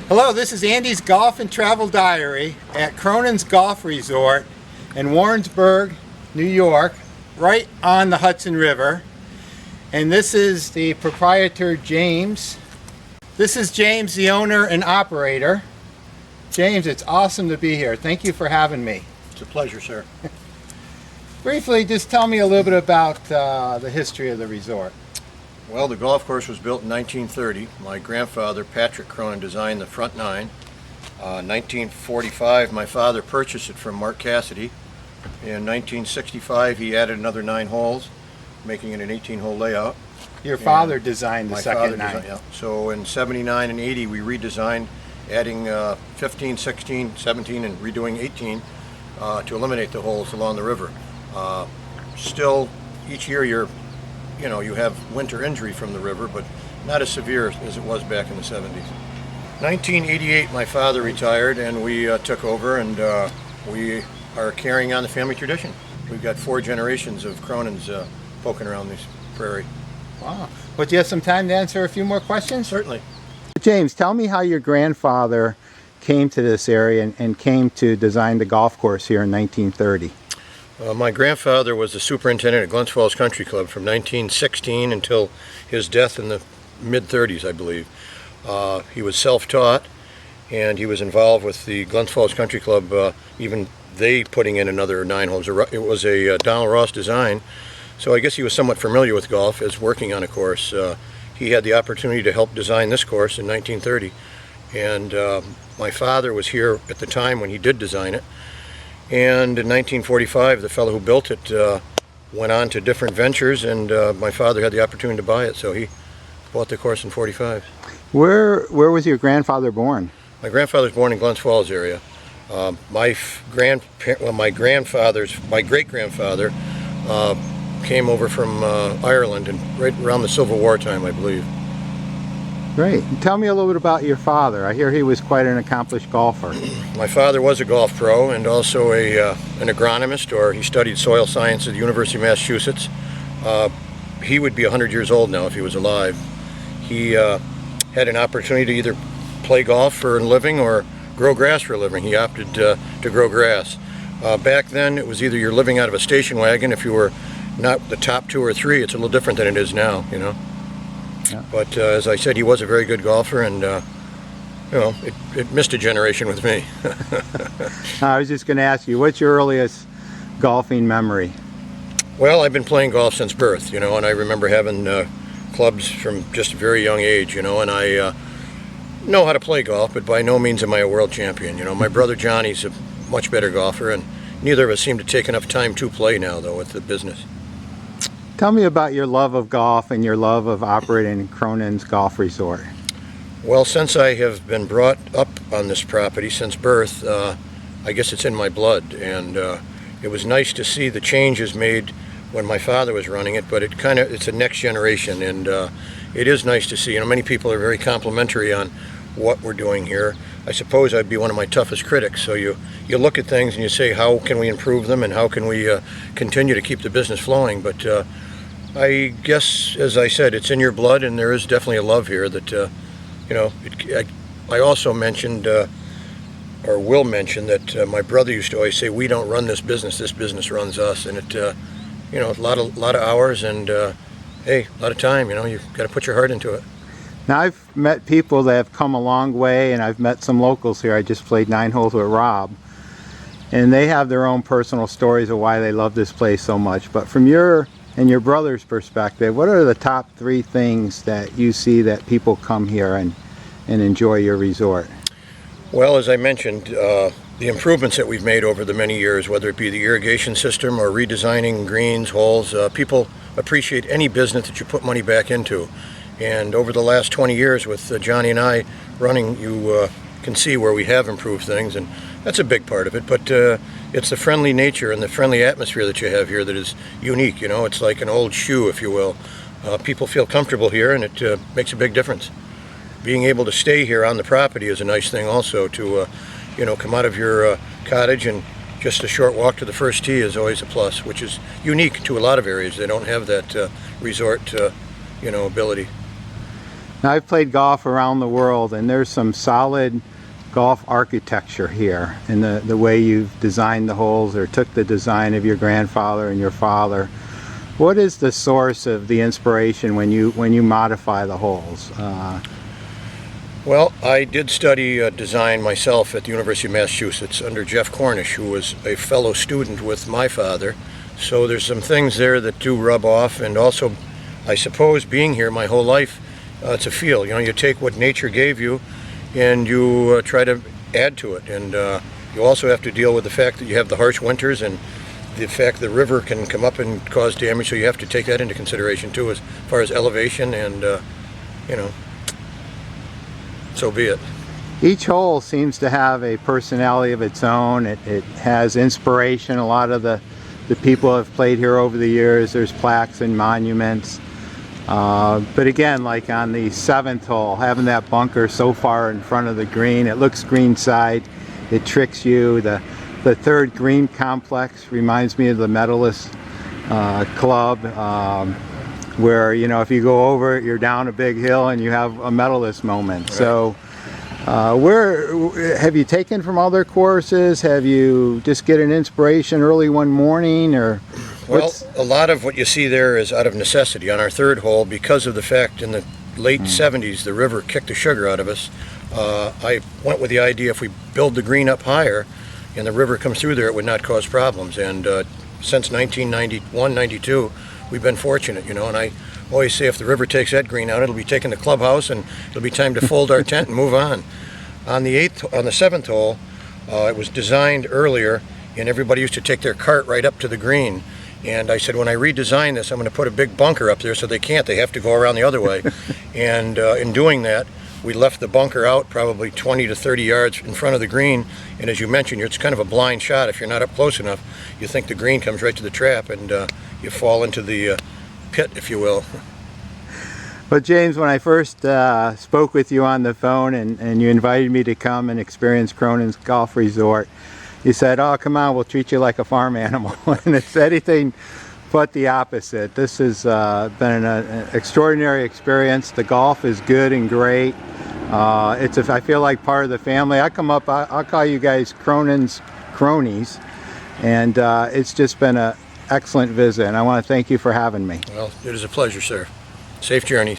Hello, this is Andy's Golf and Travel Diary at Cronin's Golf Resort in Warrensburg, New York, right on the Hudson River. And this is the proprietor, James. This is James, the owner and operator. James, it's awesome to be here. Thank you for having me. It's a pleasure, sir. Briefly, just tell me a little bit about the history of the resort. Well, the golf course was built in 1930. My grandfather, Patrick Cronin, designed the front nine. 1945, my father purchased it from Mark Cassidy. In 1965, he added another 9 holes, making it an 18-hole layout. Your father designed the second nine. Yeah. So in 79 and 80, we redesigned, adding 15, 16, 17, and redoing 18 to eliminate the holes along the river. Still, each year you have winter injury from the river, but not as severe as it was back in the 70s. 1988, my father retired, and we took over, and we are carrying on the family tradition. We've got 4 generations of Cronins poking around this prairie. Wow. Well, do you have some time to answer a few more questions? Certainly. James, tell me how your grandfather came to this area and came to design the golf course here in 1930. My grandfather was the superintendent at Glens Falls Country Club from 1916 until his death in the mid-30s, I believe. He was self-taught, and he was involved with the Glens Falls Country Club, even they putting in another 9 holes. It was a Donald Ross design, so I guess he was somewhat familiar with golf as working on a course. He had the opportunity to help design this course in 1930, and my father was here at the time when he did design it. And in 1945, the fellow who built it went on to different ventures, and my father had the opportunity to buy it, so he bought the course in 45. Where was your grandfather born? My grandfather was born in Glens Falls area. My great-grandfather came over from Ireland, and right around the Civil War time, I believe. Great. Tell me a little bit about your father. I hear he was quite an accomplished golfer. My father was a golf pro and also an agronomist, or he studied soil science at the University of Massachusetts. He would be 100 years old now if he was alive. He had an opportunity to either play golf for a living or grow grass for a living. He opted to grow grass. Back then, it was either you're living out of a station wagon. If you were not the top 2 or 3, it's a little different than it is now, you know. Yeah. But as I said, he was a very good golfer, and it missed a generation with me. I was just going to ask you, what's your earliest golfing memory? Well, I've been playing golf since birth, and I remember having clubs from just a very young age, and I know how to play golf, but by no means am I a world champion. My brother Johnny's a much better golfer, and neither of us seem to take enough time to play now, though, with the business. Tell me about your love of golf and your love of operating Cronin's Golf Resort. Well, since I have been brought up on this property since birth, I guess it's in my blood, and it was nice to see the changes made when my father was running it, but it's a next generation, and it is nice to see. Many people are very complimentary on what we're doing here. I suppose I'd be one of my toughest critics, so you look at things and you say, how can we improve them and how can we continue to keep the business flowing, but I guess, as I said, it's in your blood, and there is definitely a love here that, I also mentioned, or will mention, that my brother used to always say, we don't run this business runs us, and it, a lot of hours, and hey, a lot of time, you've got to put your heart into it. Now, I've met people that have come a long way, and I've met some locals here. I just played 9 holes with Rob, and they have their own personal stories of why they love this place so much, but from your and your brother's perspective, what are the top 3 things that you see that people come here and enjoy your resort? Well, as I mentioned, the improvements that we've made over the many years, whether it be the irrigation system or redesigning greens, holes, people appreciate any business that you put money back into. And over the last 20 years with Johnny and I running, you can see where we have improved things, and that's a big part of it. But it's the friendly nature and the friendly atmosphere that you have here that is unique. It's like an old shoe, if you will. People feel comfortable here, and it makes a big difference. Being able to stay here on the property is a nice thing also. To come out of your cottage and just a short walk to the first tee is always a plus, which is unique to a lot of areas. They don't have that resort ability. Now, I've played golf around the world, and there's some solid golf architecture here in the way you've designed the holes, or took the design of your grandfather and your father. What is the source of the inspiration when you modify the holes? Well, I did study design myself at the University of Massachusetts under Jeff Cornish, who was a fellow student with my father. So there's some things there that do rub off, and also, I suppose, being here my whole life, it's a feel. You know, you take what nature gave you and you try to add to it. And you also have to deal with the fact that you have the harsh winters and the fact the river can come up and cause damage, so you have to take that into consideration too, as far as elevation, and you know, so be it. Each hole seems to have a personality of its own. It has inspiration. A lot of the people have played here over the years. There's plaques and monuments. But again, like on the 7th hole, having that bunker so far in front of the green, it looks greenside, it tricks you. The 3rd green complex reminds me of the Medalist Club, where, you know, if you go over it, you're down a big hill and you have a medalist moment. Right. So where have you taken from other courses? Have you just get an inspiration early one morning, or? Well, a lot of what you see there is out of necessity. On our 3rd hole, because of the fact in the late 70s the river kicked the sugar out of us, I went with the idea if we build the green up higher and the river comes through there, it would not cause problems. And since 1991, 92, we've been fortunate, you know, and I always say if the river takes that green out, it'll be taking the clubhouse and it'll be time to fold our tent and move on. On the 7th hole, it was designed earlier, and everybody used to take their cart right up to the green. And I said, when I redesign this, I'm going to put a big bunker up there, so they can't. They have to go around the other way. And in doing that, we left the bunker out probably 20 to 30 yards in front of the green. And as you mentioned, it's kind of a blind shot. If you're not up close enough, you think the green comes right to the trap, and you fall into the pit, if you will. Well, James, when I first spoke with you on the phone and you invited me to come and experience Cronin's Golf Resort, you said, oh, come on, we'll treat you like a farm animal. And it's anything but the opposite. This has been an extraordinary experience. The golf is good and great. I feel like part of the family. I come up, I'll call you guys Cronin's cronies. And it's just been an excellent visit. And I want to thank you for having me. Well, it is a pleasure, sir. Safe journey.